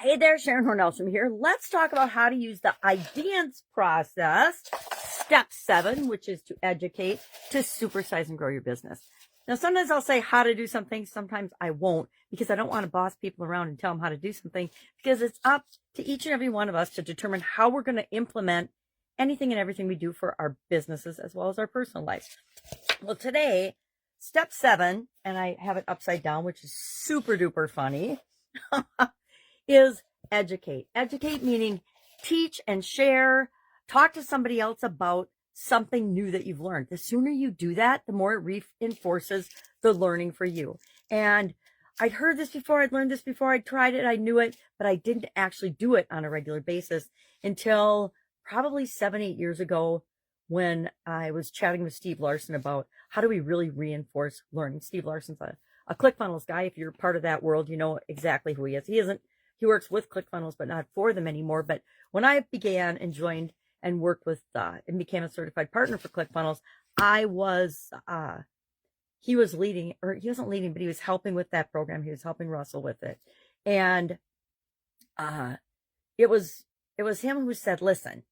Hey there, Sharon Horne-Ellstrom here. Let's talk about how to use the IDEANCE process, step 7, which is to educate, to supersize and grow your business. Now, sometimes I'll say how to do something. Sometimes I won't, because I don't want to boss people around and tell them how to do something, because it's up to each and every one of us to determine how we're going to implement anything and everything we do for our businesses as well as our personal lives. Well, today, step 7, and I have it upside down, which is super duper funny, is educate. Educate meaning teach and share, talk to somebody else about something new that you've learned. The sooner you do that, the more it reinforces the learning for you. And I'd heard this before, I'd learned this before, I'd tried it, I knew it, but I didn't actually do it on a regular basis until probably 7-8 years ago, when I was chatting with Steve Larson about how do we really reinforce learning. Steve Larson's a ClickFunnels guy. If you're part of that world, you know exactly who he is. He works with ClickFunnels, but not for them anymore. But when I began and joined and worked with and became a certified partner for ClickFunnels, he was leading, or he wasn't leading, but he was helping with that program. He was helping Russell with it. And it was him who said, listen,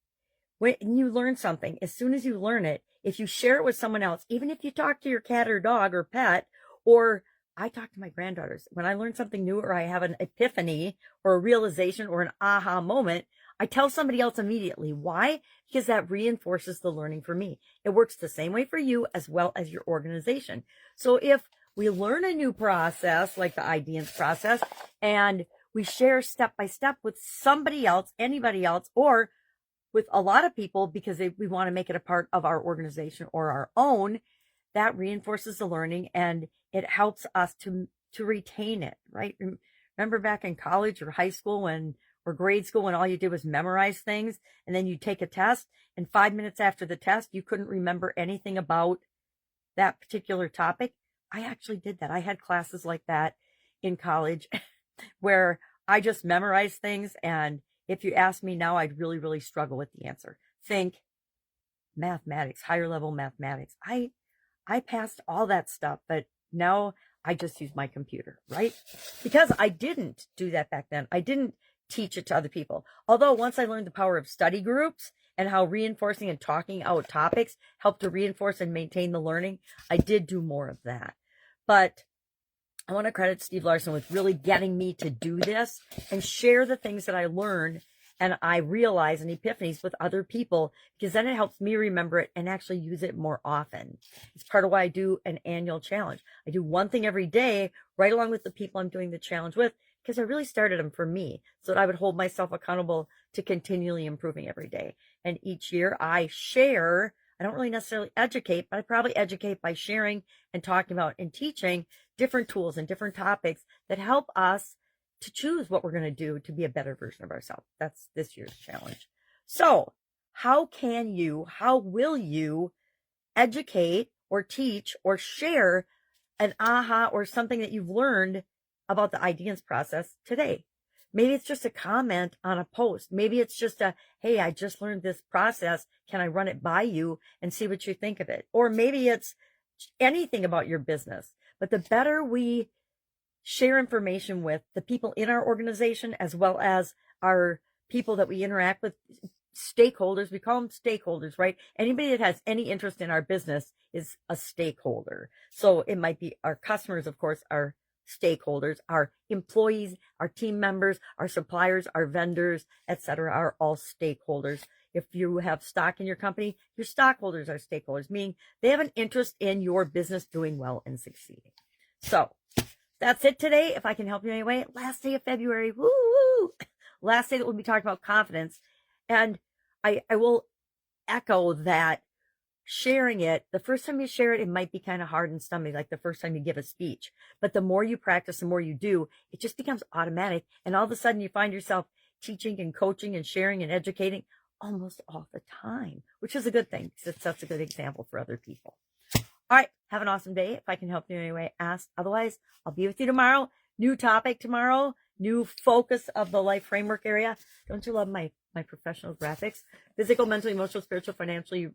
when you learn something, as soon as you learn it, if you share it with someone else, even if you talk to your cat or dog or pet, or I talk to my granddaughters, when I learn something new or I have an epiphany or a realization or an aha moment, I tell somebody else immediately. Why? Because that reinforces the learning for me. It works the same way for you as well as your organization. So if we learn a new process like the IDEANCE process and we share step by step with somebody else, anybody else, or with a lot of people because we want to make it a part of our organization or our own, that reinforces the learning and it helps us to retain it, right? Remember back in college or high school or grade school when all you did was memorize things, and then you take a test, and 5 minutes after the test, you couldn't remember anything about that particular topic? I actually did that. I had classes like that in college where I just memorized things, and if you ask me now, I'd really, really struggle with the answer. Think mathematics, higher level mathematics. I passed all that stuff, but now I just use my computer, right? Because I didn't do that back then. I didn't teach it to other people. Although once I learned the power of study groups and how reinforcing and talking out topics help to reinforce and maintain the learning, I did do more of that. But I want to credit Steve Larson with really getting me to do this and share the things that I learned and I realize and epiphanies with other people, because then it helps me remember it and actually use it more often. It's part of why I do an annual challenge. I do one thing every day right along with the people I'm doing the challenge with, because I really started them for me so that I would hold myself accountable to continually improving every day. And each year I share. I don't really necessarily educate, but I probably educate by sharing and talking about and teaching different tools and different topics that help us to choose what we're going to do to be a better version of ourselves. That's this year's challenge. So how will you educate or teach or share an aha or something that you've learned about the IDEANCE process today? Maybe it's just a comment on a post. Maybe it's just hey, I just learned this process. Can I run it by you and see what you think of it? Or maybe it's anything about your business. But the better we share information with the people in our organization, as well as our people that we interact with, stakeholders, we call them stakeholders, right? Anybody that has any interest in our business is a stakeholder. So it might be our customers, of course, our stakeholders, our employees, our team members, our suppliers, our vendors, etc., are all stakeholders. If you have stock in your company, your stockholders are stakeholders, meaning they have an interest in your business doing well and succeeding. So that's it today. If I can help you anyway, last day of February, woo! Last day that we'll be talking about confidence. And I will echo that sharing it, the first time you share it, it might be kind of hard and stomach, like the first time you give a speech. But the more you practice, the more you do, it just becomes automatic. And all of a sudden you find yourself teaching and coaching and sharing and educating almost all the time, which is a good thing because it sets a good example for other people. All right, have an awesome day. If I can help you in any way, ask. Otherwise, I'll be with you tomorrow. New topic tomorrow, new focus of the life framework area. Don't you love my professional graphics? Physical, mental, emotional, spiritual, financially,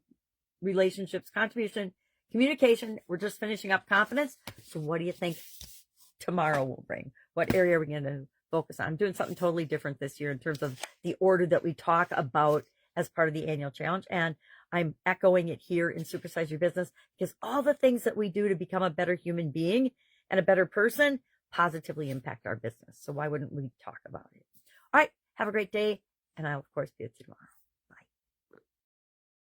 relationships, contribution, communication. We're just finishing up confidence. So what do you think tomorrow will bring? What area are we going to focus on. I'm doing something totally different this year in terms of the order that we talk about as part of the annual challenge. And I'm echoing it here in Supersize Your Business, because all the things that we do to become a better human being and a better person positively impact our business. So why wouldn't we talk about it? All right. Have a great day. And I'll, of course, be with you tomorrow.